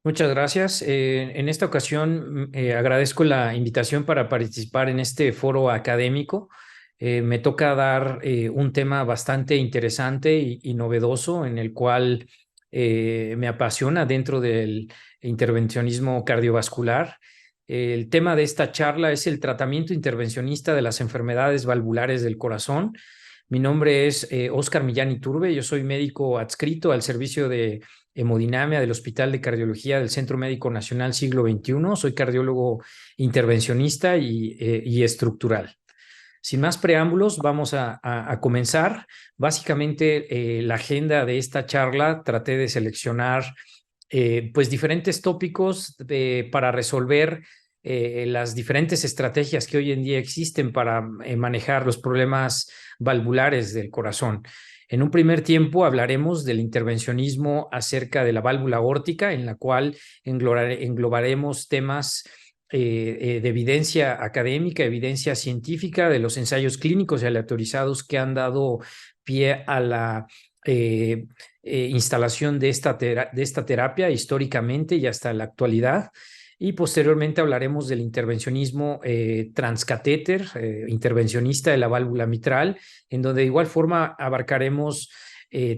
Muchas gracias. En esta ocasión agradezco la invitación para participar en este foro académico. Me toca dar un tema bastante interesante y novedoso en el cual me apasiona dentro del intervencionismo cardiovascular. El tema de esta charla es el tratamiento intervencionista de las enfermedades valvulares del corazón. Mi nombre es Óscar Millán Iturbe. Yo soy médico adscrito al servicio de hemodinamia del Hospital de Cardiología del Centro Médico Nacional Siglo XXI. Soy cardiólogo intervencionista y estructural. Sin más preámbulos, vamos a comenzar. Básicamente, la agenda de esta charla traté de seleccionar pues diferentes tópicos para resolver las diferentes estrategias que hoy en día existen para manejar los problemas valvulares del corazón. En un primer tiempo hablaremos del intervencionismo acerca de la válvula aórtica, en la cual englobaremos temas de evidencia académica, evidencia científica de los ensayos clínicos y aleatorizados que han dado pie a la instalación de esta terapia históricamente y hasta la actualidad. Y posteriormente hablaremos del intervencionismo transcatéter, intervencionista de la válvula mitral, en donde de igual forma abarcaremos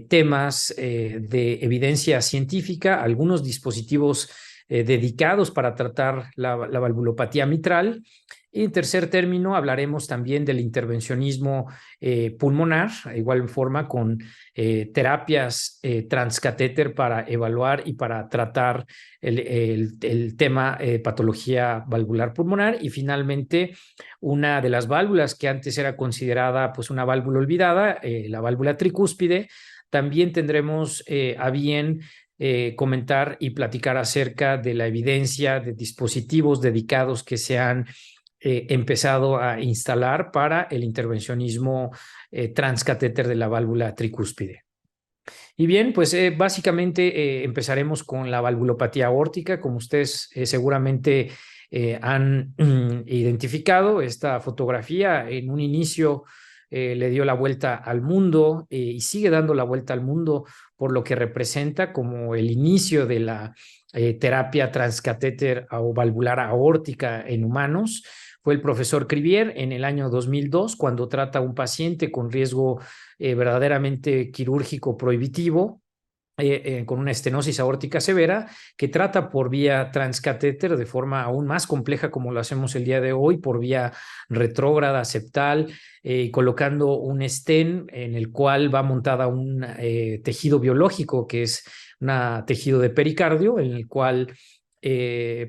temas de evidencia científica, algunos dispositivos dedicados para tratar la valvulopatía mitral. Y en tercer término hablaremos también del intervencionismo pulmonar, de igual forma con terapias transcatéter para evaluar y para tratar el tema patología valvular pulmonar. Y finalmente, una de las válvulas que antes era considerada pues una válvula olvidada, la válvula tricúspide. También tendremos a bien comentar y platicar acerca de la evidencia de dispositivos dedicados que se han empezado a instalar para el intervencionismo transcatéter de la válvula tricúspide. Y bien, pues básicamente empezaremos con la valvulopatía aórtica. Como ustedes seguramente han identificado, esta fotografía en un inicio le dio la vuelta al mundo y sigue dando la vuelta al mundo, por lo que representa como el inicio de la terapia transcatéter o valvular aórtica en humanos. Fue el profesor Crivier en el año 2002 cuando trata a un paciente con riesgo verdaderamente quirúrgico prohibitivo, con una estenosis aórtica severa, que trata por vía transcatéter de forma aún más compleja como lo hacemos el día de hoy, por vía retrógrada, septal, colocando un stent en el cual va montada un tejido biológico que es un tejido de pericardio, en el cual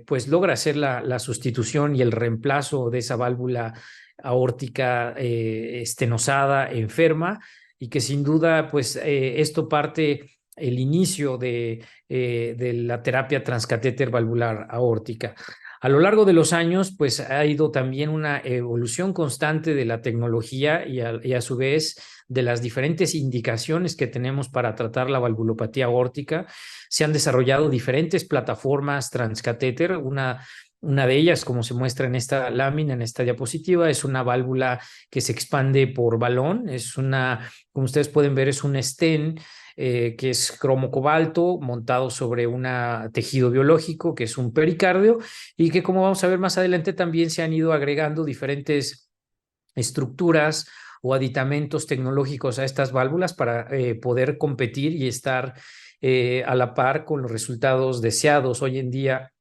pues logra hacer la sustitución y el reemplazo de esa válvula aórtica estenosada, enferma, y que sin duda pues esto parte el inicio de la terapia transcatéter valvular aórtica. A lo largo de los años, pues ha ido también una evolución constante de la tecnología y a su vez de las diferentes indicaciones que tenemos para tratar la valvulopatía aórtica. Se han desarrollado diferentes plataformas transcatéter. Una de ellas, como se muestra en esta lámina, en esta diapositiva, es una válvula que se expande por balón. Es una, como ustedes pueden ver, es un stent que es cromo cobalto montado sobre un tejido biológico que es un pericardio, y que, como vamos a ver más adelante, también se han ido agregando diferentes estructuras o aditamentos tecnológicos a estas válvulas para poder competir y estar a la par con los resultados deseados hoy en día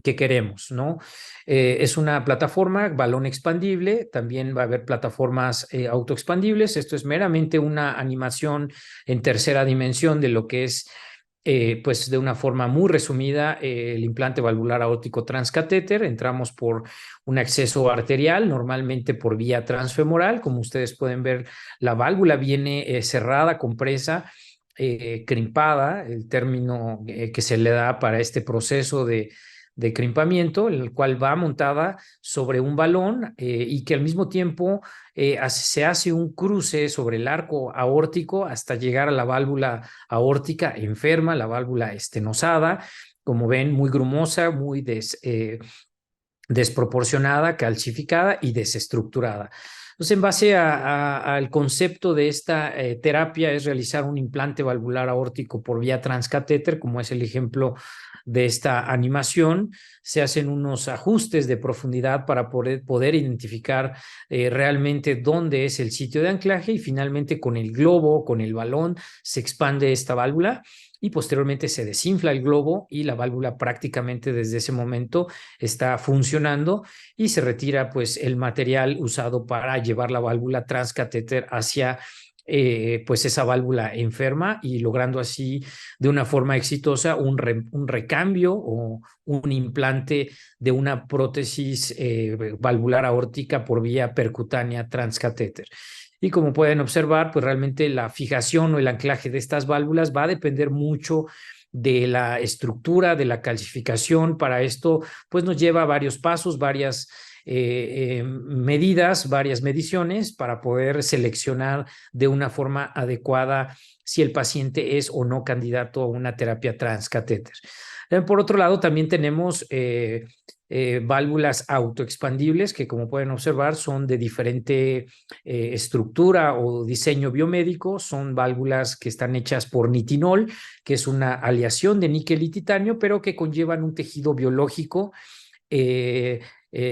que queremos, ¿no? Es una plataforma balón expandible, también va a haber plataformas autoexpandibles. Esto es meramente una animación en tercera dimensión de lo que es, pues de una forma muy resumida, el implante valvular aórtico transcatéter. Entramos por un acceso arterial, normalmente por vía transfemoral. Como ustedes pueden ver, la válvula viene cerrada, compresa, crimpada, el término que se le da para este proceso de crimpamiento, el cual va montada sobre un balón y que al mismo tiempo se hace un cruce sobre el arco aórtico hasta llegar a la válvula aórtica enferma, la válvula estenosada, como ven, muy grumosa, muy desproporcionada, calcificada y desestructurada. Entonces, en base al concepto de esta terapia es realizar un implante valvular aórtico por vía transcatéter, como es el ejemplo de esta animación. Se hacen unos ajustes de profundidad para poder identificar realmente dónde es el sitio de anclaje, y finalmente con el globo, con el balón, se expande esta válvula y posteriormente se desinfla el globo y la válvula prácticamente desde ese momento está funcionando, y se retira pues el material usado para llevar la válvula transcatéter hacia pues esa válvula enferma, y logrando así de una forma exitosa un recambio o un implante de una prótesis valvular aórtica por vía percutánea transcatéter. Y como pueden observar, pues realmente la fijación o el anclaje de estas válvulas va a depender mucho de la estructura, de la calcificación. Para esto, pues nos lleva a varios pasos, varias medidas, varias mediciones para poder seleccionar de una forma adecuada si el paciente es o no candidato a una terapia transcatéter. Por otro lado, también tenemos válvulas autoexpandibles que, como pueden observar, son de diferente estructura o diseño biomédico. Son válvulas que están hechas por nitinol, que es una aleación de níquel y titanio, pero que conllevan un tejido biológico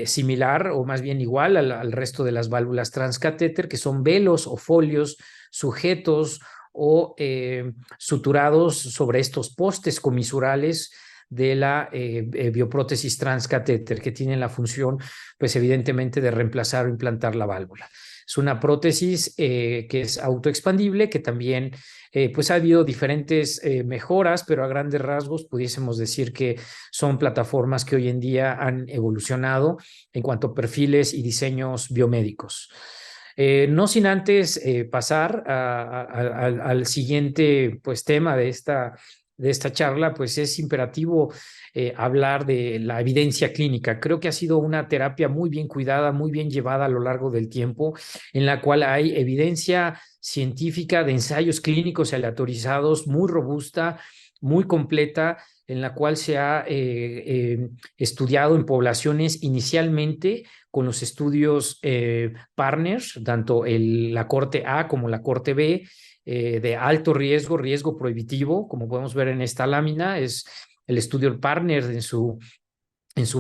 similar o más bien igual al resto de las válvulas transcatéter, que son velos o folios sujetos o suturados sobre estos postes comisurales de la bioprótesis transcatéter, que tienen la función, pues evidentemente, de reemplazar o implantar la válvula. Es una prótesis que es autoexpandible, que también pues ha habido diferentes mejoras, pero a grandes rasgos pudiésemos decir que son plataformas que hoy en día han evolucionado en cuanto a perfiles y diseños biomédicos. No sin antes pasar al siguiente pues, tema de esta charla, pues es imperativo hablar de la evidencia clínica. Creo que ha sido una terapia muy bien cuidada, muy bien llevada a lo largo del tiempo, en la cual hay evidencia científica de ensayos clínicos aleatorizados muy robusta, muy completa, en la cual se ha estudiado en poblaciones inicialmente con los estudios partners, tanto la corte A como la corte B, de alto riesgo, riesgo prohibitivo, como podemos ver en esta lámina. Es el estudio partner en su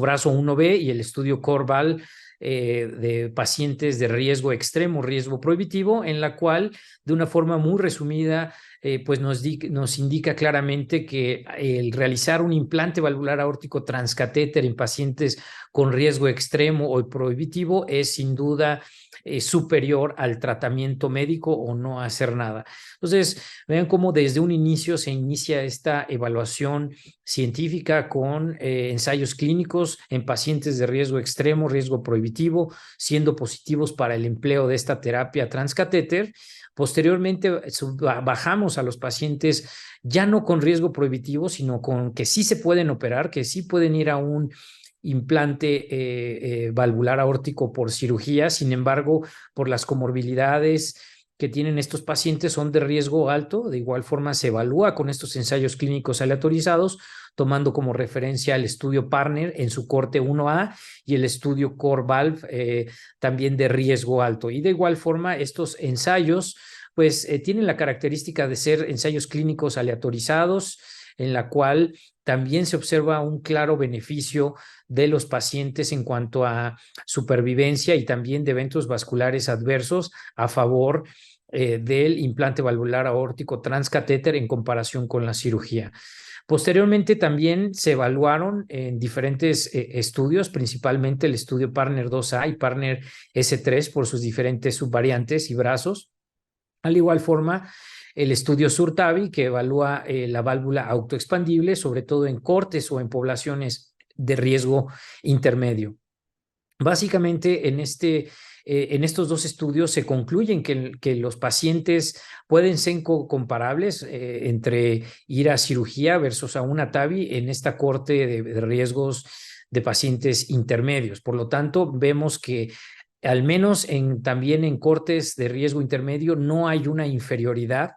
brazo 1B, y el estudio Corval de pacientes de riesgo extremo, riesgo prohibitivo, en la cual, de una forma muy resumida, pues nos indica claramente que el realizar un implante valvular aórtico transcatéter en pacientes con riesgo extremo o prohibitivo es sin duda superior al tratamiento médico o no hacer nada. Entonces, vean cómo desde un inicio se inicia esta evaluación científica con ensayos clínicos en pacientes de riesgo extremo, riesgo prohibitivo, siendo positivos para el empleo de esta terapia transcatéter. Posteriormente bajamos a los pacientes ya no con riesgo prohibitivo, sino con que sí se pueden operar, que sí pueden ir a un implante valvular aórtico por cirugía. Sin embargo, por las comorbilidades que tienen estos pacientes, son de riesgo alto. De igual forma, se evalúa con estos ensayos clínicos aleatorizados, tomando como referencia el estudio Partner en su corte 1A y el estudio CoreValve también de riesgo alto. Y de igual forma, estos ensayos pues tienen la característica de ser ensayos clínicos aleatorizados, en la cual también se observa un claro beneficio de los pacientes en cuanto a supervivencia y también de eventos vasculares adversos a favor del implante valvular aórtico transcatéter en comparación con la cirugía. Posteriormente también se evaluaron en diferentes estudios, principalmente el estudio Partner 2A y Partner S3 por sus diferentes subvariantes y brazos. Al igual forma, el estudio Surtavi, que evalúa la válvula autoexpandible, sobre todo en cortes o en poblaciones de riesgo intermedio. Básicamente, en estos dos estudios se concluyen que los pacientes pueden ser comparables entre ir a cirugía versus a una TAVI en esta corte de riesgos de pacientes intermedios. Por lo tanto, vemos que al menos también en cortes de riesgo intermedio no hay una inferioridad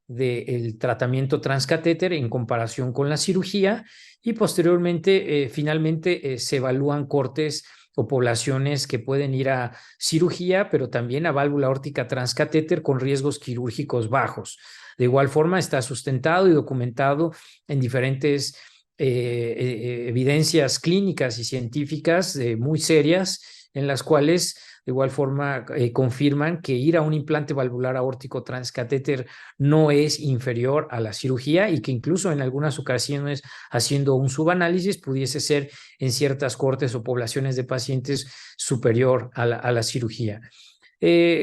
del tratamiento transcatéter en comparación con la cirugía, y posteriormente, finalmente, se evalúan cortes o poblaciones que pueden ir a cirugía, pero también a válvula aórtica transcatéter con riesgos quirúrgicos bajos. De igual forma, está sustentado y documentado en diferentes evidencias clínicas y científicas muy serias, en las cuales de igual forma confirman que ir a un implante valvular aórtico transcatéter no es inferior a la cirugía y que incluso en algunas ocasiones, haciendo un subanálisis, pudiese ser en ciertas cohortes o poblaciones de pacientes superior a la cirugía.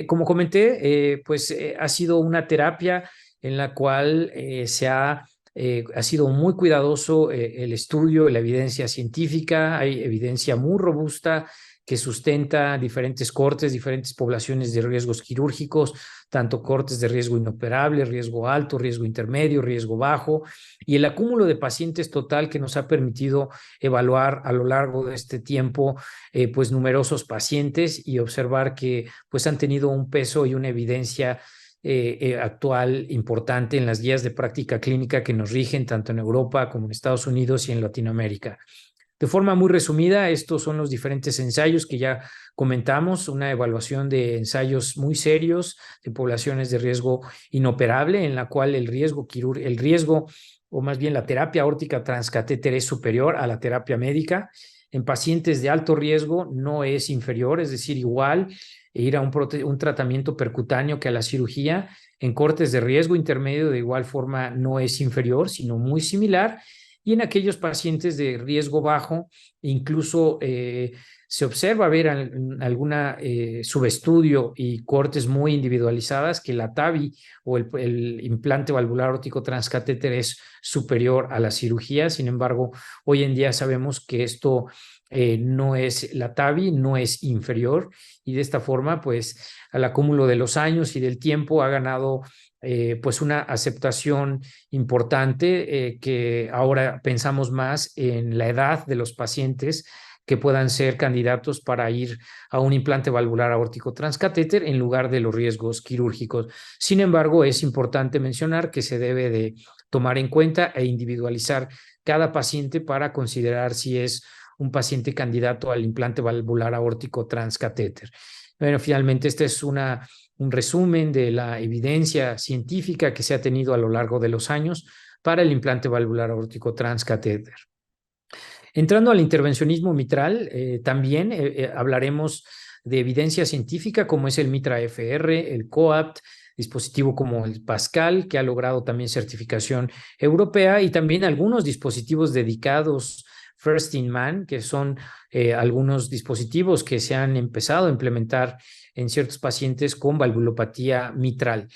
Como comenté, ha sido una terapia en la cual ha sido muy cuidadoso el estudio, la evidencia científica. Hay evidencia muy robusta que sustenta diferentes cortes, diferentes poblaciones de riesgos quirúrgicos, tanto cortes de riesgo inoperable, riesgo alto, riesgo intermedio, riesgo bajo, y el acúmulo de pacientes total que nos ha permitido evaluar a lo largo de este tiempo pues numerosos pacientes y observar que pues han tenido un peso y una evidencia actual importante en las guías de práctica clínica que nos rigen tanto en Europa como en Estados Unidos y en Latinoamérica. De forma muy resumida, estos son los diferentes ensayos que ya comentamos, una evaluación de ensayos muy serios de poblaciones de riesgo inoperable, en la cual el riesgo o más bien la terapia aórtica transcatéter es superior a la terapia médica. En pacientes de alto riesgo no es inferior, es decir, igual ir a un tratamiento percutáneo que a la cirugía. En cortes de riesgo intermedio de igual forma no es inferior, sino muy similar. Y en aquellos pacientes de riesgo bajo, incluso se observa ver alguna subestudio y cortes muy individualizadas que la TAVI o el implante valvular aórtico transcatéter es superior a la cirugía. Sin embargo, hoy en día sabemos que esto no es la TAVI, no es inferior, y de esta forma, pues al acúmulo de los años y del tiempo ha ganado pues una aceptación importante, que ahora pensamos más en la edad de los pacientes que puedan ser candidatos para ir a un implante valvular aórtico transcatéter en lugar de los riesgos quirúrgicos. Sin embargo, es importante mencionar que se debe de tomar en cuenta e individualizar cada paciente para considerar si es un paciente candidato al implante valvular aórtico transcatéter. Bueno, finalmente este es un resumen de la evidencia científica que se ha tenido a lo largo de los años para el implante valvular aórtico transcatéter. Entrando al intervencionismo mitral, también hablaremos de evidencia científica como es el Mitra-FR, el COAPT, dispositivo como el Pascal, que ha logrado también certificación europea, y también algunos dispositivos dedicados First in Man, que son algunos dispositivos que se han empezado a implementar en ciertos pacientes con valvulopatía mitral.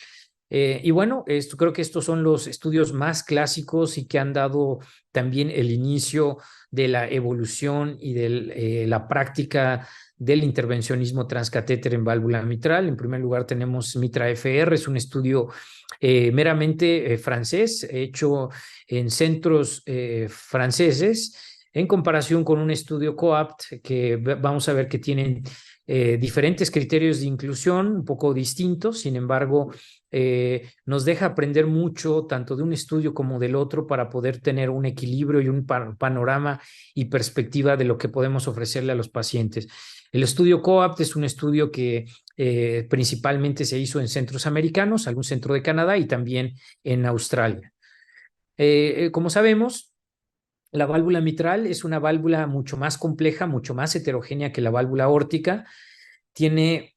Y bueno, creo que estos son los estudios más clásicos y que han dado también el inicio de la evolución y de la práctica del intervencionismo transcatéter en válvula mitral. En primer lugar tenemos Mitra-FR, es un estudio meramente francés, hecho en centros franceses, en comparación con un estudio COAPT que vamos a ver que tienen diferentes criterios de inclusión, un poco distintos. Sin embargo, nos deja aprender mucho tanto de un estudio como del otro para poder tener un equilibrio y un panorama y perspectiva de lo que podemos ofrecerle a los pacientes. El estudio COAPT es un estudio que principalmente se hizo en centros americanos, algún centro de Canadá y también en Australia. Como sabemos, la válvula mitral es una válvula mucho más compleja, mucho más heterogénea que la válvula aórtica. Tiene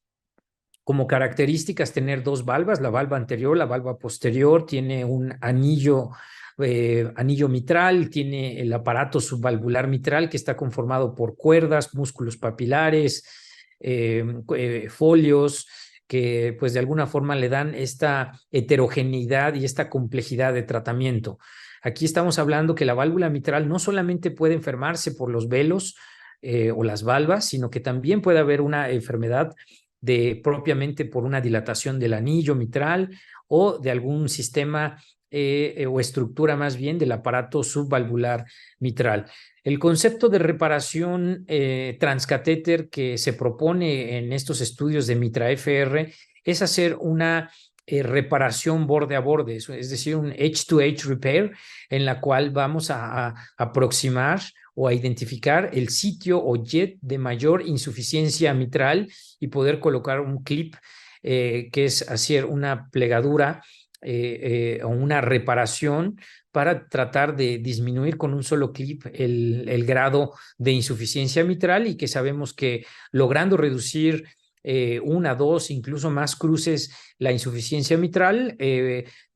como características tener dos valvas, la valva anterior, la valva posterior, tiene un anillo mitral, tiene el aparato subvalvular mitral que está conformado por cuerdas, músculos papilares, folios, que pues de alguna forma le dan esta heterogeneidad y esta complejidad de tratamiento. Aquí estamos hablando que la válvula mitral no solamente puede enfermarse por los velos o las valvas, sino que también puede haber una enfermedad propiamente por una dilatación del anillo mitral o de algún sistema o estructura más bien del aparato subvalvular mitral. El concepto de reparación transcatéter que se propone en estos estudios de Mitra-FR es hacer una reparación borde a borde, es decir, un edge-to-edge repair, en la cual vamos a aproximar o a identificar el sitio o jet de mayor insuficiencia mitral y poder colocar un clip que es hacer una plegadura o una reparación para tratar de disminuir con un solo clip el grado de insuficiencia mitral, y que sabemos que logrando reducir una, dos, incluso más cruces la insuficiencia mitral,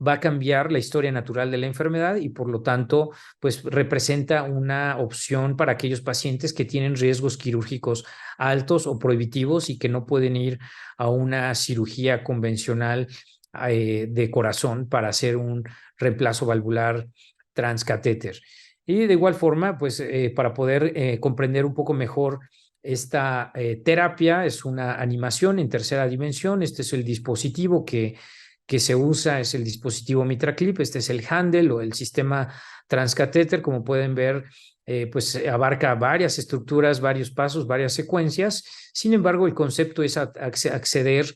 va a cambiar la historia natural de la enfermedad y por lo tanto pues representa una opción para aquellos pacientes que tienen riesgos quirúrgicos altos o prohibitivos y que no pueden ir a una cirugía convencional de corazón para hacer un reemplazo valvular transcatéter. Y de igual forma, pues para poder comprender un poco mejor esta terapia, es una animación en tercera dimensión. Este es el dispositivo que se usa, es el dispositivo MitraClip. Este es el handle o el sistema transcatéter. Como pueden ver, pues abarca varias estructuras, varios pasos, varias secuencias. Sin embargo, el concepto es acceder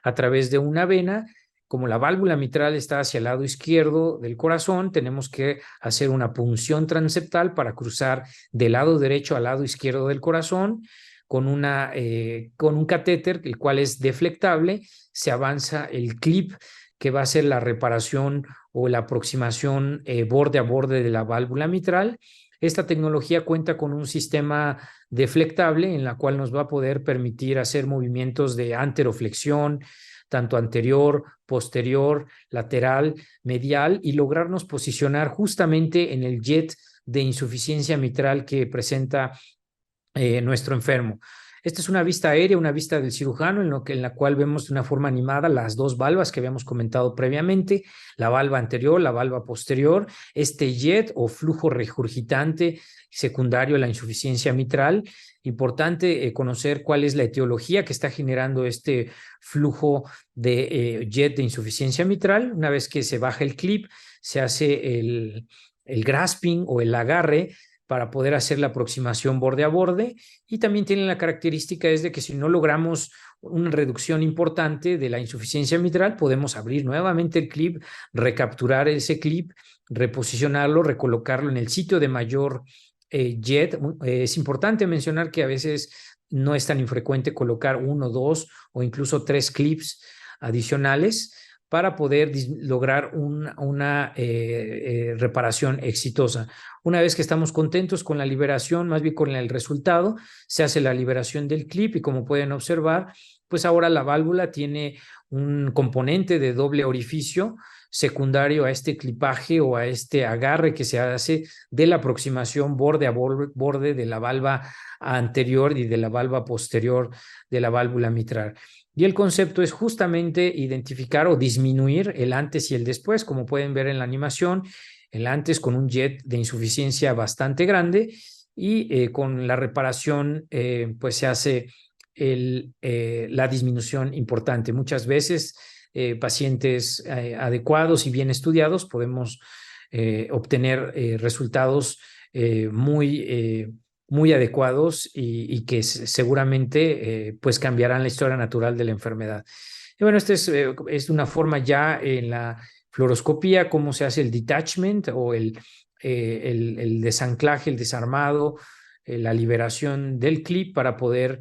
a través de una vena. Como la válvula mitral está hacia el lado izquierdo del corazón, tenemos que hacer una punción transeptal para cruzar del lado derecho al lado izquierdo del corazón con un catéter, el cual es deflectable. Se avanza el clip que va a ser la reparación o la aproximación borde a borde de la válvula mitral. Esta tecnología cuenta con un sistema deflectable en la cual nos va a poder permitir hacer movimientos de anteroflexión, tanto anterior, posterior, lateral, medial, y lograrnos posicionar justamente en el jet de insuficiencia mitral que presenta nuestro enfermo. Esta es una vista aérea, una vista del cirujano, en la cual vemos de una forma animada las dos valvas que habíamos comentado previamente, la valva anterior, la valva posterior, este jet o flujo regurgitante secundario a la insuficiencia mitral. Importante conocer cuál es la etiología que está generando este flujo de jet de insuficiencia mitral. Una vez que se baja el clip, se hace el grasping o el agarre para poder hacer la aproximación borde a borde, y también tiene la característica es de que si no logramos una reducción importante de la insuficiencia mitral, podemos abrir nuevamente el clip, recapturar ese clip, reposicionarlo, recolocarlo en el sitio de mayor jet. Es importante mencionar que a veces no es tan infrecuente colocar uno, dos o incluso tres clips adicionales para poder lograr una reparación exitosa. Una vez que estamos contentos con la liberación, más bien con el resultado, se hace la liberación del clip y como pueden observar, pues ahora la válvula tiene un componente de doble orificio secundario a este clipaje o a este agarre que se hace de la aproximación borde a borde de la valva anterior y de la valva posterior de la válvula mitral. Y el concepto es justamente identificar o disminuir el antes y el después, como pueden ver en la animación, el antes con un jet de insuficiencia bastante grande y con la reparación pues se hace la disminución importante. Muchas veces pacientes adecuados y bien estudiados podemos obtener resultados muy adecuados y que seguramente pues cambiarán la historia natural de la enfermedad. Y bueno, esta es una forma ya en la fluoroscopía, cómo se hace el detachment o el desanclaje, el desarmado, la liberación del clip para poder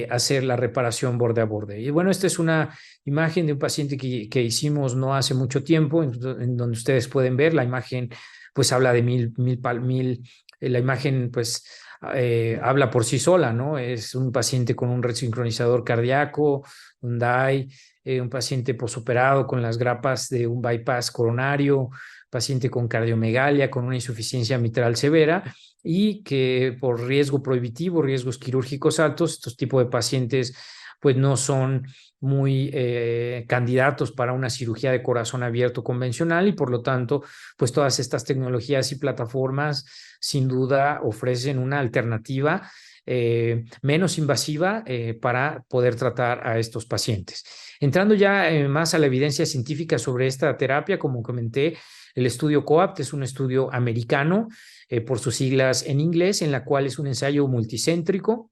hacer la reparación borde a borde. Y bueno, esta es una imagen de un paciente que hicimos no hace mucho tiempo, en donde ustedes pueden ver la imagen, pues habla de la imagen pues habla por sí sola, ¿no? Es un paciente con un resincronizador cardíaco, un DAI, un paciente posoperado con las grapas de un bypass coronario, paciente con cardiomegalia, con una insuficiencia mitral severa y que por riesgo prohibitivo, riesgos quirúrgicos altos, estos tipos de pacientes pues no son muy candidatos para una cirugía de corazón abierto convencional y por lo tanto pues todas estas tecnologías y plataformas sin duda ofrecen una alternativa menos invasiva para poder tratar a estos pacientes. Entrando ya más a la evidencia científica sobre esta terapia, como comenté, el estudio COAPT es un estudio americano, por sus siglas en inglés, en la cual es un ensayo multicéntrico,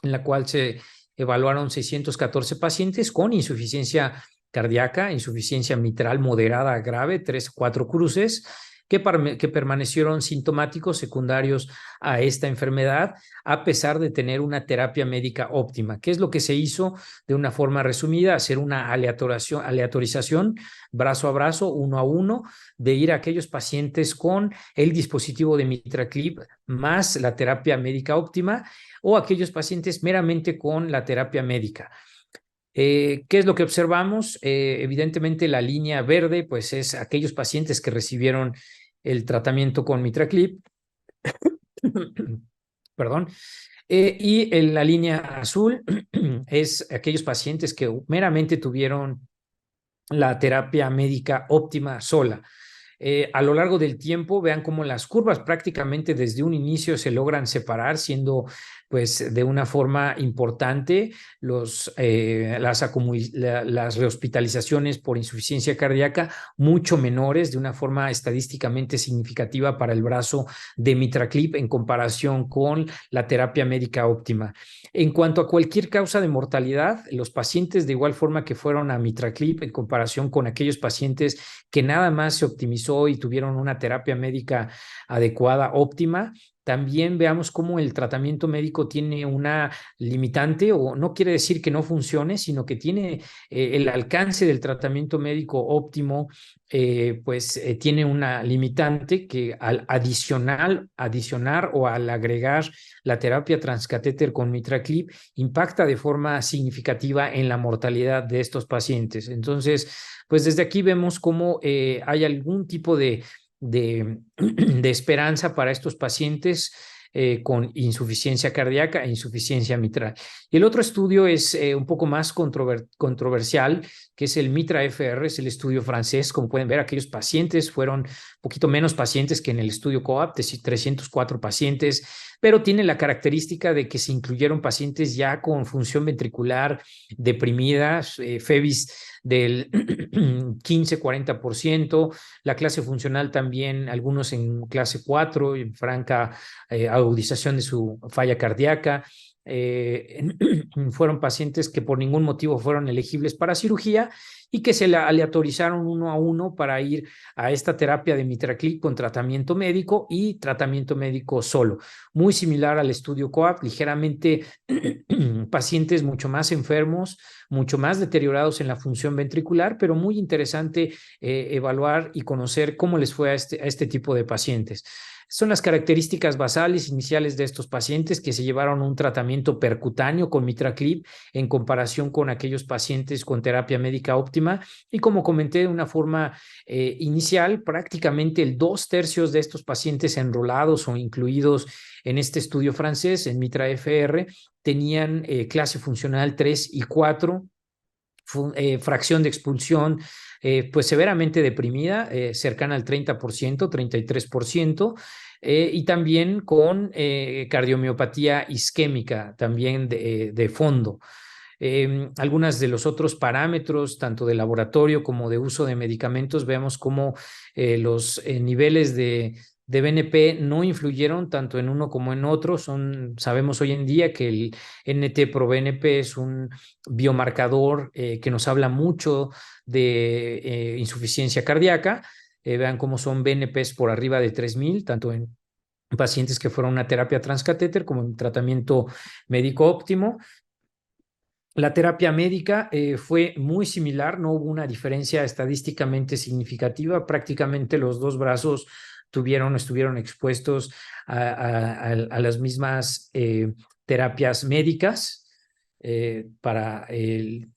en la cual se evaluaron 614 pacientes con insuficiencia cardíaca, insuficiencia mitral moderada a grave, 3 o 4 cruces, que permanecieron sintomáticos secundarios a esta enfermedad, a pesar de tener una terapia médica óptima. ¿Qué es lo que se hizo de una forma resumida? Hacer una aleatorización brazo a brazo, uno a uno, de ir a aquellos pacientes con el dispositivo de MitraClip más la terapia médica óptima, o aquellos pacientes meramente con la terapia médica. ¿Qué es lo que observamos? Evidentemente la línea verde pues es aquellos pacientes que recibieron el tratamiento con MitraClip, perdón, y en la línea azul es aquellos pacientes que meramente tuvieron la terapia médica óptima sola. A lo largo del tiempo, vean cómo las curvas prácticamente desde un inicio se logran separar, siendo pues de una forma importante las rehospitalizaciones por insuficiencia cardíaca mucho menores, de una forma estadísticamente significativa para el brazo de MitraClip en comparación con la terapia médica óptima. En cuanto a cualquier causa de mortalidad, los pacientes de igual forma que fueron a MitraClip en comparación con aquellos pacientes que nada más se optimizó y tuvieron una terapia médica adecuada, óptima, también veamos cómo el tratamiento médico tiene una limitante, o no quiere decir que no funcione, sino que tiene el alcance del tratamiento médico óptimo, tiene una limitante que al adicionar o al agregar la terapia transcatéter con MitraClip impacta de forma significativa en la mortalidad de estos pacientes. Entonces, pues desde aquí vemos cómo hay algún tipo de esperanza para estos pacientes con insuficiencia cardíaca e insuficiencia mitral. Y el otro estudio es un poco más controversial, que es el MITRA-FR, es el estudio francés. Como pueden ver, aquellos pacientes fueron un poquito menos pacientes que en el estudio COAPT, es decir, 304 pacientes, pero tiene la característica de que se incluyeron pacientes ya con función ventricular deprimida, FEBIS del 15-40%, la clase funcional también, algunos en clase 4, en franca agudización de su falla cardíaca. Fueron pacientes que por ningún motivo fueron elegibles para cirugía y que se la aleatorizaron uno a uno para ir a esta terapia de MitraClip con tratamiento médico y tratamiento médico solo. Muy similar al estudio COAPT, ligeramente pacientes mucho más enfermos, mucho más deteriorados en la función ventricular, pero muy interesante evaluar y conocer cómo les fue a este tipo de pacientes. Son las características basales iniciales de estos pacientes que se llevaron un tratamiento percutáneo con MitraClip en comparación con aquellos pacientes con terapia médica óptima. Y como comenté de una forma inicial, prácticamente el 2/3 de estos pacientes enrolados o incluidos en este estudio francés, en MITRA-FR, tenían clase funcional 3 y 4, fracción de expulsión pues severamente deprimida, cercana al 30%, 33%, y también con cardiomiopatía isquémica, también de fondo. Algunas de los otros parámetros, tanto de laboratorio como de uso de medicamentos, vemos cómo los niveles de BNP no influyeron tanto en uno como en otro. Sabemos hoy en día que el NT-proBNP es un biomarcador que nos habla mucho de insuficiencia cardíaca. Vean cómo son BNPs por arriba de 3000, tanto en pacientes que fueron a una terapia transcatéter como en tratamiento médico óptimo. La terapia médica fue muy similar, no hubo una diferencia estadísticamente significativa. Prácticamente los dos brazos estuvieron expuestos a las mismas terapias médicas para el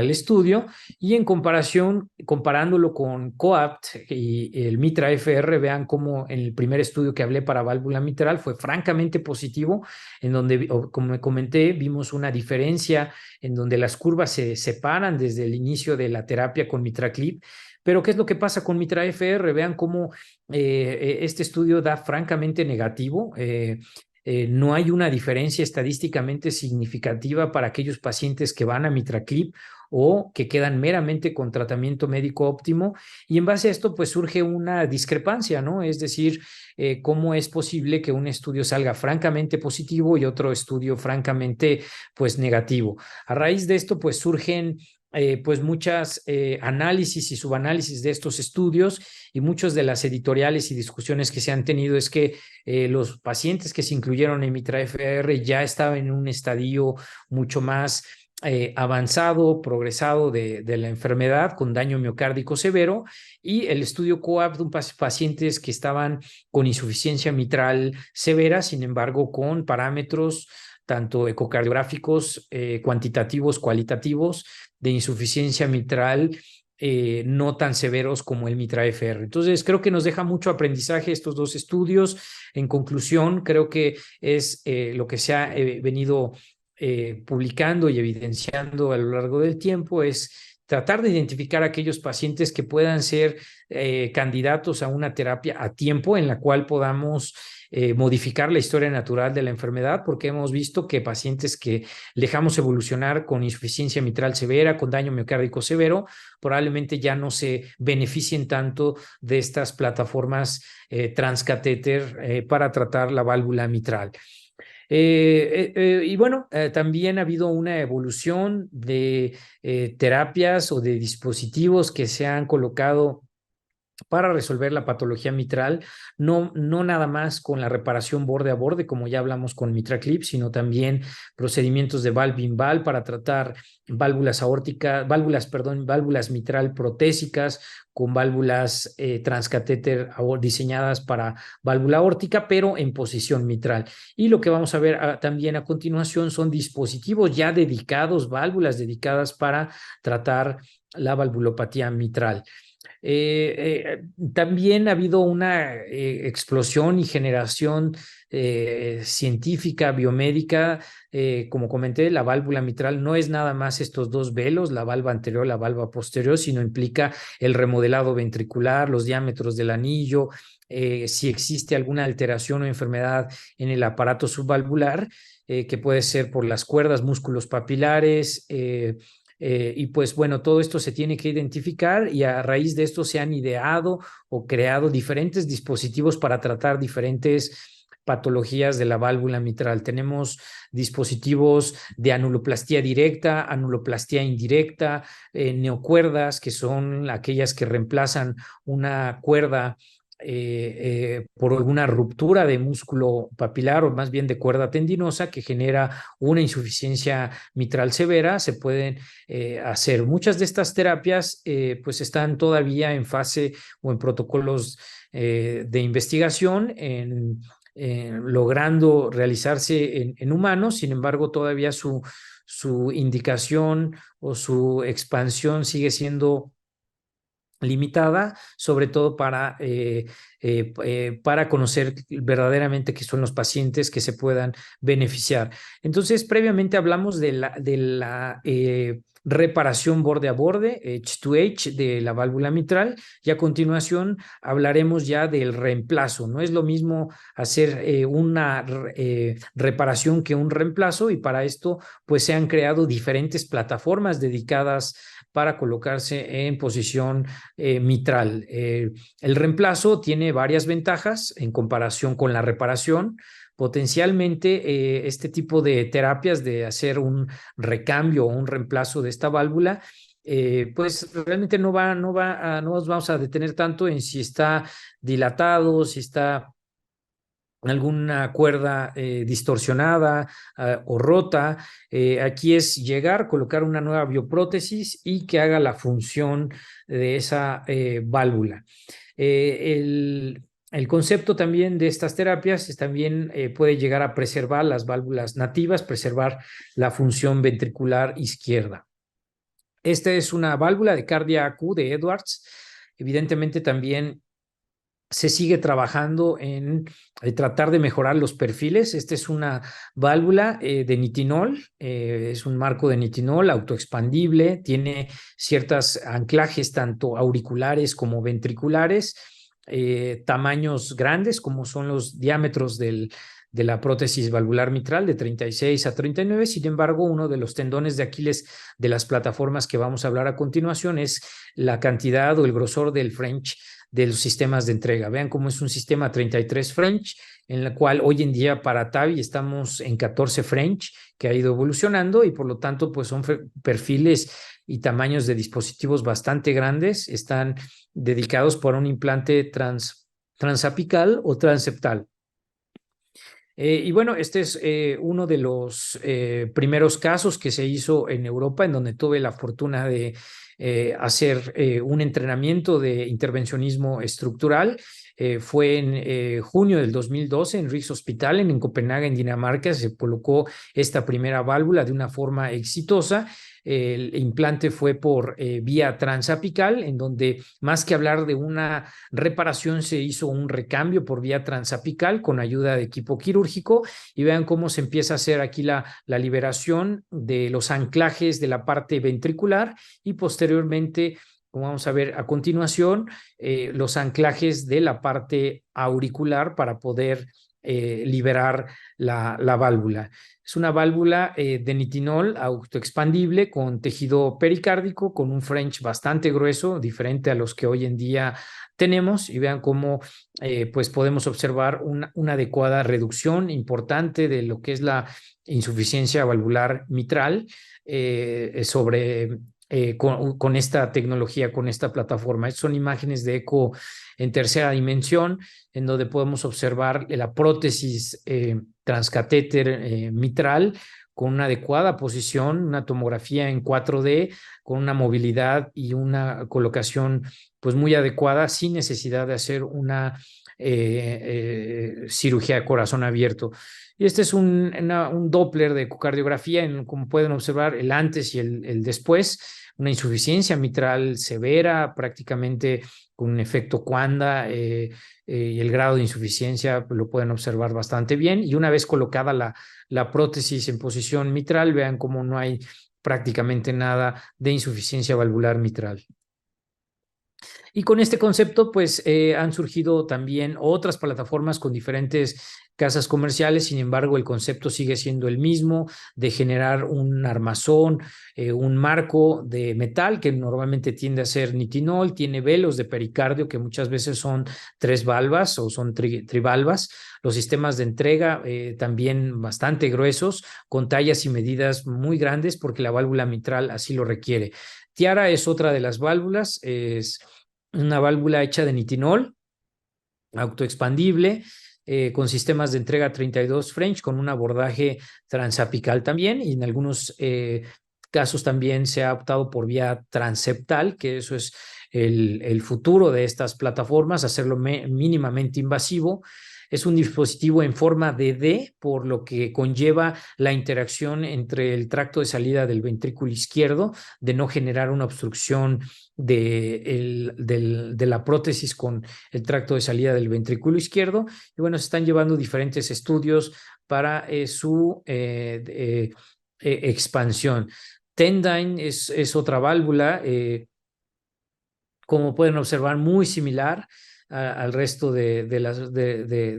estudio, y en comparándolo con COAPT y el MITRA-FR, vean cómo en el primer estudio que hablé para válvula mitral fue francamente positivo, en donde, como me comenté, vimos una diferencia en donde las curvas se separan desde el inicio de la terapia con MitraClip. Pero ¿qué es lo que pasa con MITRA-FR? Vean cómo este estudio da francamente negativo. No hay una diferencia estadísticamente significativa para aquellos pacientes que van a MitraClip o que quedan meramente con tratamiento médico óptimo, y en base a esto pues surge una discrepancia, ¿no? Es decir, cómo es posible que un estudio salga francamente positivo y otro estudio francamente pues negativo. A raíz de esto pues surgen pues muchas análisis y subanálisis de estos estudios, y muchas de las editoriales y discusiones que se han tenido es que los pacientes que se incluyeron en MITRA-FR ya estaban en un estadio mucho más avanzado, progresado de la enfermedad, con daño miocárdico severo, y el estudio COAPT de pacientes que estaban con insuficiencia mitral severa, sin embargo, con parámetros tanto ecocardiográficos, cuantitativos, cualitativos, de insuficiencia mitral no tan severos como el MITRA-FR. Entonces, creo que nos deja mucho aprendizaje estos dos estudios. En conclusión, creo que es lo que se ha venido publicando y evidenciando a lo largo del tiempo, es tratar de identificar a aquellos pacientes que puedan ser candidatos a una terapia a tiempo en la cual podamos modificar la historia natural de la enfermedad, porque hemos visto que pacientes que dejamos evolucionar con insuficiencia mitral severa, con daño miocárdico severo, probablemente ya no se beneficien tanto de estas plataformas transcatéter para tratar la válvula mitral. Y bueno, también ha habido una evolución de terapias o de dispositivos que se han colocado para resolver la patología mitral, no nada más con la reparación borde a borde, como ya hablamos con MitraClip, sino también procedimientos de valve-in-valve para tratar válvulas aórticas, válvulas mitral protésicas con válvulas transcatéter diseñadas para válvula aórtica, pero en posición mitral. Y lo que vamos a ver también a continuación son dispositivos ya dedicados, válvulas dedicadas para tratar la valvulopatía mitral. También ha habido una explosión y generación científica, biomédica. Como comenté, la válvula mitral no es nada más estos dos velos, la valva anterior, la valva posterior, sino implica el remodelado ventricular, los diámetros del anillo, si existe alguna alteración o enfermedad en el aparato subvalvular, que puede ser por las cuerdas, músculos papilares, y pues bueno, todo esto se tiene que identificar, y a raíz de esto se han ideado o creado diferentes dispositivos para tratar diferentes patologías de la válvula mitral. Tenemos dispositivos de anuloplastía directa, anuloplastía indirecta, neocuerdas, que son aquellas que reemplazan una cuerda por alguna ruptura de músculo papilar, o más bien de cuerda tendinosa, que genera una insuficiencia mitral severa. Se pueden hacer. Muchas de estas terapias pues están todavía en fase o en protocolos de investigación, logrando realizarse en humanos. Sin embargo, todavía su indicación o su expansión sigue siendo limitada, sobre todo para conocer verdaderamente qué son los pacientes que se puedan beneficiar. Entonces, previamente hablamos de la reparación borde a borde, edge to edge, de la válvula mitral, y a continuación hablaremos ya del reemplazo. No es lo mismo hacer una reparación que un reemplazo, y para esto pues se han creado diferentes plataformas dedicadas para colocarse en posición mitral. El reemplazo tiene varias ventajas en comparación con la reparación. Potencialmente, este tipo de terapias de hacer un recambio o un reemplazo de esta válvula, pues realmente no nos vamos a detener tanto en si está dilatado, si está alguna cuerda distorsionada o rota. Aquí es llegar, colocar una nueva bioprótesis y que haga la función de esa válvula. El concepto también de estas terapias también puede llegar a preservar las válvulas nativas, preservar la función ventricular izquierda. Esta es una válvula de Cardia Q de Edwards. Evidentemente también se sigue trabajando en tratar de mejorar los perfiles. Esta es una válvula de nitinol, es un marco de nitinol autoexpandible, tiene ciertos anclajes tanto auriculares como ventriculares, tamaños grandes como son los diámetros de la prótesis valvular mitral, de 36 a 39. Sin embargo, uno de los tendones de Aquiles de las plataformas que vamos a hablar a continuación es la cantidad o el grosor del French de los sistemas de entrega. Vean cómo es un sistema 33 French, en la cual hoy en día para TAVI estamos en 14 French, que ha ido evolucionando y por lo tanto pues son perfiles y tamaños de dispositivos bastante grandes. Están dedicados por un implante transapical o transeptal. Y bueno, este es uno de los primeros casos que se hizo en Europa, en donde tuve la fortuna de hacer un entrenamiento de intervencionismo estructural. Fue en junio del 2012 en Rigshospitalet, en Copenhague, en Dinamarca. Se colocó esta primera válvula de una forma exitosa. El implante fue por vía transapical, en donde más que hablar de una reparación se hizo un recambio por vía transapical con ayuda de equipo quirúrgico, y vean cómo se empieza a hacer aquí la liberación de los anclajes de la parte ventricular y posteriormente, como vamos a ver a continuación, los anclajes de la parte auricular para poder liberar la válvula. Es una válvula de nitinol autoexpandible con tejido pericárdico, con un French bastante grueso, diferente a los que hoy en día tenemos, y vean cómo pues podemos observar una adecuada reducción importante de lo que es la insuficiencia valvular mitral con esta tecnología, con esta plataforma. Estas son imágenes de eco en tercera dimensión, en donde podemos observar la prótesis transcatéter mitral con una adecuada posición, una tomografía en 4D, con una movilidad y una colocación pues muy adecuada, sin necesidad de hacer una cirugía de corazón abierto. Y este es un Doppler de ecocardiografía, como pueden observar, el antes y el después, una insuficiencia mitral severa, prácticamente con un efecto Coanda, y el grado de insuficiencia lo pueden observar bastante bien. Y una vez colocada la prótesis en posición mitral, vean cómo no hay prácticamente nada de insuficiencia valvular mitral. Y con este concepto, pues han surgido también otras plataformas con diferentes casas comerciales. Sin embargo, el concepto sigue siendo el mismo, de generar un armazón, un marco de metal que normalmente tiende a ser nitinol, tiene velos de pericardio que muchas veces son 3 valvas o son trivalvas. Los sistemas de entrega también bastante gruesos, con tallas y medidas muy grandes porque la válvula mitral así lo requiere. Tiara es otra de las válvulas, es una válvula hecha de nitinol, autoexpandible, con sistemas de entrega 32 French, con un abordaje transapical también, y en algunos casos también se ha optado por vía transeptal, que eso es el futuro de estas plataformas, hacerlo mínimamente invasivo. Es un dispositivo en forma de D, por lo que conlleva la interacción entre el tracto de salida del ventrículo izquierdo, de no generar una obstrucción de la prótesis con el tracto de salida del ventrículo izquierdo. Y bueno, se están llevando diferentes estudios para su expansión. Tendyne es otra válvula, como pueden observar, muy similar al resto de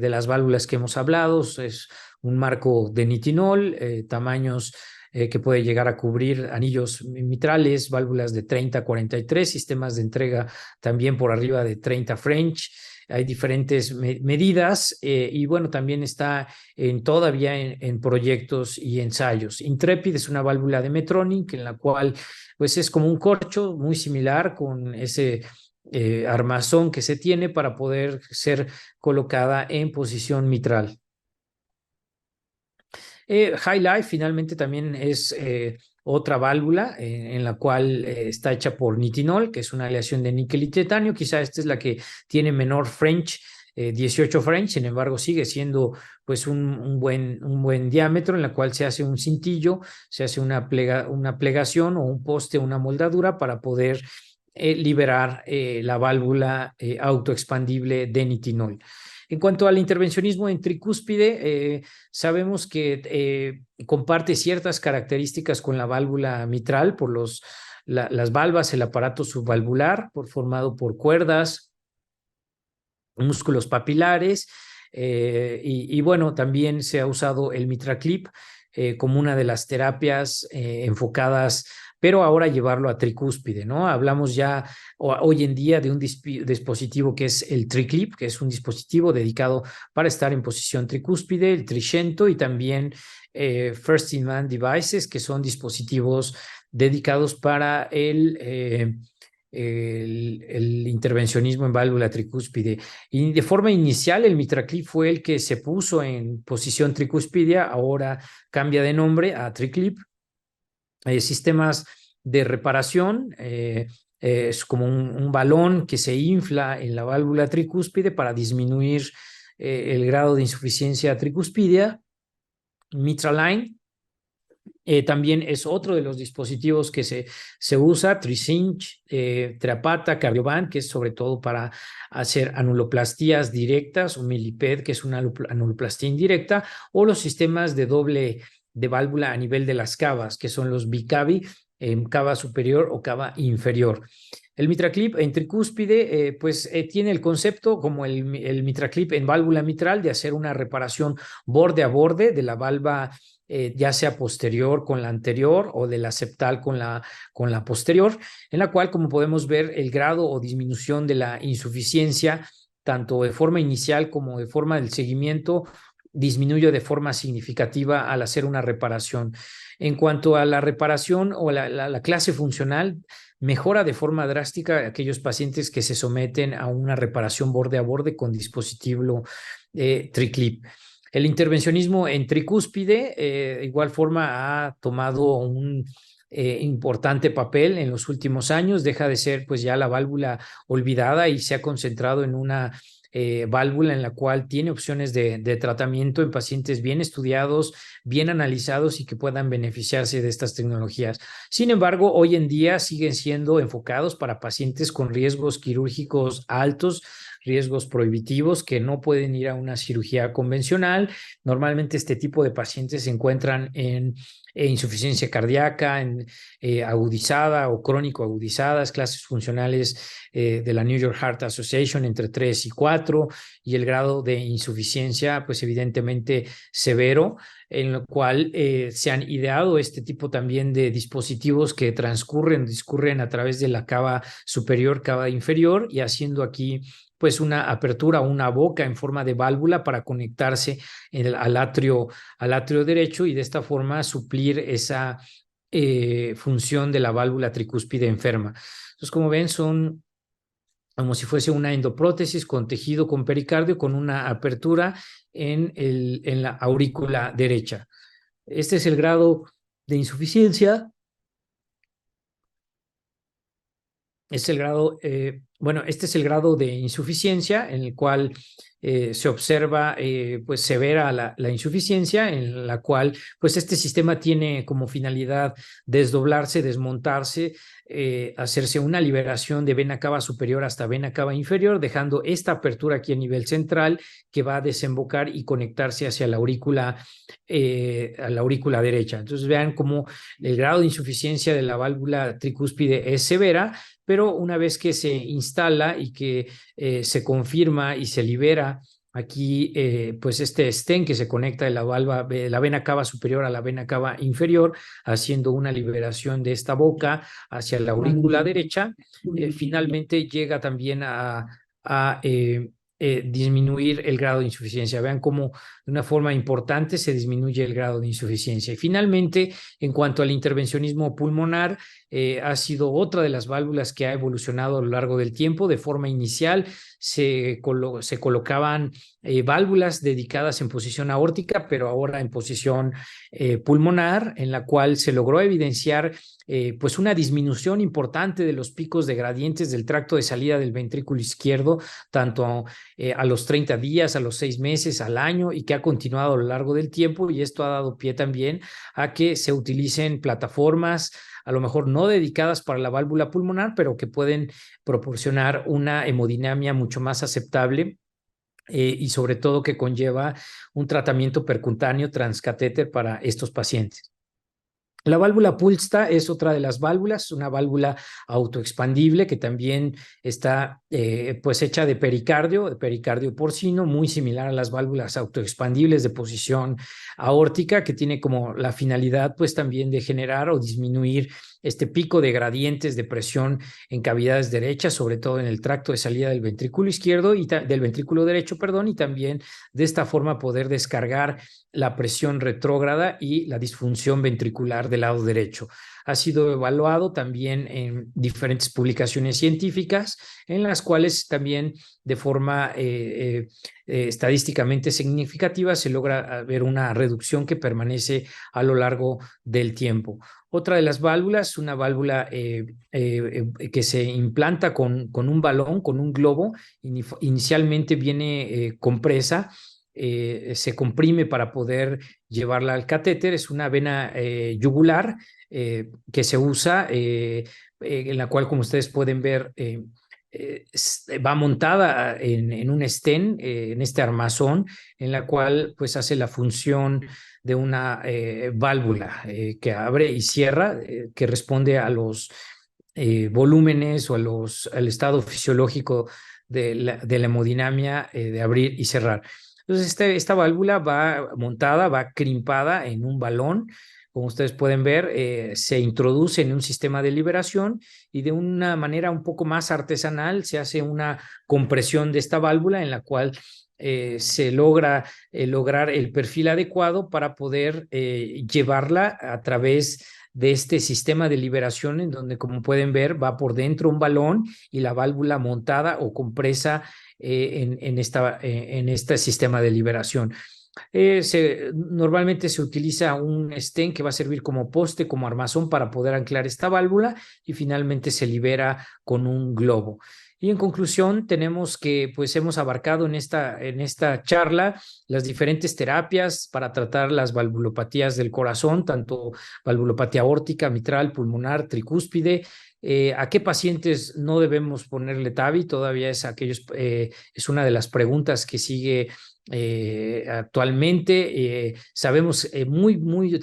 las válvulas que hemos hablado. Es un marco de nitinol, tamaños que puede llegar a cubrir anillos mitrales, válvulas de 30 a 43, sistemas de entrega también por arriba de 30 French. Hay diferentes medidas y bueno, también está todavía en proyectos y ensayos. Intrepid es una válvula de Medtronic en la cual pues es como un corcho muy similar con ese armazón que se tiene para poder ser colocada en posición mitral. High Life finalmente también es otra válvula en la cual está hecha por nitinol, que es una aleación de níquel y titanio. Quizá esta es la que tiene menor French, 18 French, sin embargo sigue siendo pues un buen diámetro, en la cual se hace un cintillo, se hace una plegación o un poste, una moldadura para poder liberar la válvula autoexpandible de nitinol. En cuanto al intervencionismo en tricúspide, sabemos que comparte ciertas características con la válvula mitral por las valvas, el aparato subvalvular formado por cuerdas, músculos papilares, y bueno, también se ha usado el MitraClip como una de las terapias enfocadas pero ahora llevarlo a tricúspide, ¿no? Hablamos ya hoy en día de un dispositivo que es el TriClip, que es un dispositivo dedicado para estar en posición tricúspide, el Tricento, y también First in Man Devices, que son dispositivos dedicados para el intervencionismo en válvula tricúspide. Y de forma inicial, el MitraClip fue el que se puso en posición tricúspide, ahora cambia de nombre a TriClip. Sistemas de reparación, es como un balón que se infla en la válvula tricúspide para disminuir el grado de insuficiencia tricúspidea. Mitralign también es otro de los dispositivos que se usa, Tricinch, Triapata, Cardioband, que es sobre todo para hacer anuloplastías directas, o Milliped, que es una anuloplastía indirecta, o los sistemas de doble de válvula a nivel de las cavas, que son los bicavi, cava superior o cava inferior. El MitraClip en tricúspide, tiene el concepto como el MitraClip en válvula mitral de hacer una reparación borde a borde de la válvula, ya sea posterior con la anterior o de la septal con la posterior, en la cual, como podemos ver, el grado o disminución de la insuficiencia, tanto de forma inicial como de forma del seguimiento, disminuye de forma significativa al hacer una reparación. En cuanto a la reparación o la clase funcional, mejora de forma drástica aquellos pacientes que se someten a una reparación borde a borde con dispositivo TriClip. El intervencionismo en tricúspide, de igual forma, ha tomado un importante papel en los últimos años, deja de ser pues ya la válvula olvidada y se ha concentrado en una válvula en la cual tiene opciones de tratamiento en pacientes bien estudiados, bien analizados y que puedan beneficiarse de estas tecnologías. Sin embargo, hoy en día siguen siendo enfocados para pacientes con riesgos quirúrgicos altos, riesgos prohibitivos, que no pueden ir a una cirugía convencional. Normalmente este tipo de pacientes se encuentran en insuficiencia cardíaca, agudizada o crónico agudizadas, clases funcionales de la New York Heart Association entre 3 y 4, y el grado de insuficiencia, pues evidentemente severo, en lo cual se han ideado este tipo también de dispositivos que discurren a través de la cava superior, cava inferior, y haciendo aquí pues una apertura, una boca en forma de válvula para conectarse al atrio derecho, y de esta forma suplir esa función de la válvula tricúspide enferma. Entonces, como ven, son como si fuese una endoprótesis con tejido con pericardio, con una apertura en la aurícula derecha. Este es el grado de insuficiencia. Este es el grado de insuficiencia en el cual se observa pues severa la insuficiencia, en la cual pues este sistema tiene como finalidad desdoblarse, desmontarse, hacerse una liberación de vena cava superior hasta vena cava inferior, dejando esta apertura aquí a nivel central que va a desembocar y conectarse hacia la aurícula derecha. Entonces vean cómo el grado de insuficiencia de la válvula tricúspide es severa, pero una vez que se instala y que se confirma y se libera aquí pues este stent que se conecta de la vena cava superior a la vena cava inferior, haciendo una liberación de esta boca hacia la aurícula derecha, finalmente llega también a disminuir el grado de insuficiencia. Vean cómo de una forma importante se disminuye el grado de insuficiencia. Y finalmente, en cuanto al intervencionismo pulmonar, ha sido otra de las válvulas que ha evolucionado a lo largo del tiempo. De forma inicial se colocaban válvulas dedicadas en posición aórtica, pero ahora en posición pulmonar, en la cual se logró evidenciar pues una disminución importante de los picos de gradientes del tracto de salida del ventrículo izquierdo, tanto a los 30 días, a los 6 meses, al año, y que ha continuado a lo largo del tiempo, y esto ha dado pie también a que se utilicen plataformas a lo mejor no dedicadas para la válvula pulmonar, pero que pueden proporcionar una hemodinamia mucho más aceptable, y sobre todo que conlleva un tratamiento percutáneo transcatéter para estos pacientes. La válvula Pulsta es otra de las válvulas, una válvula autoexpandible que también está pues hecha de pericardio porcino, muy similar a las válvulas autoexpandibles de posición aórtica, que tiene como la finalidad pues también de generar o disminuir este pico de gradientes de presión en cavidades derechas, sobre todo en el tracto de salida del ventrículo izquierdo y del ventrículo derecho, perdón, y también de esta forma poder descargar la presión retrógrada y la disfunción ventricular del lado derecho. Ha sido evaluado también en diferentes publicaciones científicas, en las cuales también de forma estadísticamente significativa se logra ver una reducción que permanece a lo largo del tiempo. Otra de las válvulas, una válvula que se implanta con un balón, con un globo, inicialmente viene compresa, se comprime para poder llevarla al catéter. Es una vena yugular que se usa, en la cual, como ustedes pueden ver, va montada en un stent, en este armazón, en la cual pues hace la función de una válvula que abre y cierra, que responde a los volúmenes o al estado fisiológico de la hemodinamia de abrir y cerrar. Entonces, esta válvula va montada, va crimpada en un balón. Como ustedes pueden ver, se introduce en un sistema de liberación y de una manera un poco más artesanal se hace una compresión de esta válvula en la cual se logra lograr el perfil adecuado para poder llevarla a través de este sistema de liberación, en donde, como pueden ver, va por dentro un balón y la válvula montada o compresa en este sistema de liberación. Normalmente se utiliza un stent que va a servir como poste, como armazón para poder anclar esta válvula, y finalmente se libera con un globo. Y en conclusión, tenemos que pues hemos abarcado en esta charla las diferentes terapias para tratar las valvulopatías del corazón, tanto valvulopatía aórtica, mitral, pulmonar, tricúspide. ¿A qué pacientes no debemos ponerle TAVI? Todavía es una de las preguntas que sigue actualmente. Sabemos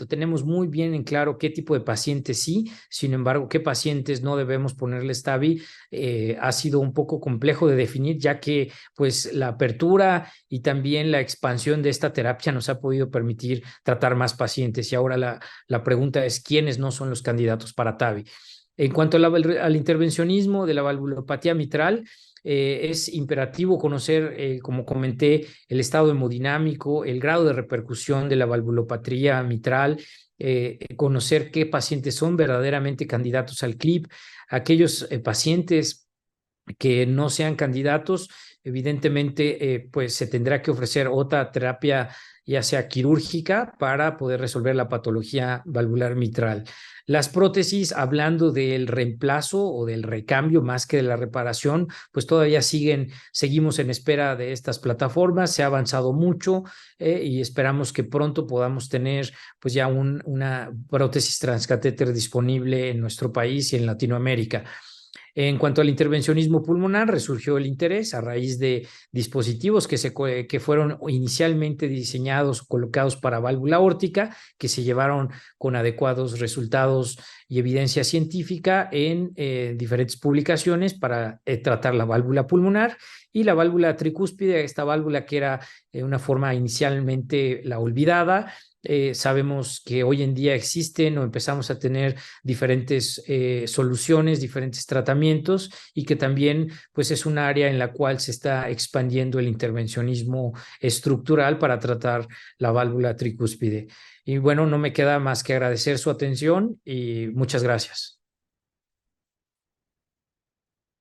tenemos muy bien en claro qué tipo de pacientes sí. Sin embargo, qué pacientes no debemos ponerles TAVI ha sido un poco complejo de definir, ya que pues la apertura y también la expansión de esta terapia nos ha podido permitir tratar más pacientes, y ahora la pregunta es quiénes no son los candidatos para TAVI. En cuanto al intervencionismo de la valvulopatía mitral, es imperativo conocer, como comenté, el estado hemodinámico, el grado de repercusión de la valvulopatía mitral, conocer qué pacientes son verdaderamente candidatos al CLIP. Aquellos pacientes que no sean candidatos, evidentemente, pues se tendrá que ofrecer otra terapia, ya sea quirúrgica, para poder resolver la patología valvular mitral. Las prótesis, hablando del reemplazo o del recambio más que de la reparación, pues todavía seguimos en espera de estas plataformas. Se ha avanzado mucho y esperamos que pronto podamos tener pues ya una prótesis transcatéter disponible en nuestro país y en Latinoamérica. En cuanto al intervencionismo pulmonar, resurgió el interés a raíz de dispositivos que fueron inicialmente diseñados, colocados para válvula aórtica, que se llevaron con adecuados resultados y evidencia científica en diferentes publicaciones para tratar la válvula pulmonar. Y la válvula tricúspide, esta válvula que era una forma inicialmente la olvidada. Sabemos que hoy en día existen o empezamos a tener diferentes soluciones, diferentes tratamientos, y que también pues es un área en la cual se está expandiendo el intervencionismo estructural para tratar la válvula tricúspide. Y bueno, no me queda más que agradecer su atención y muchas gracias.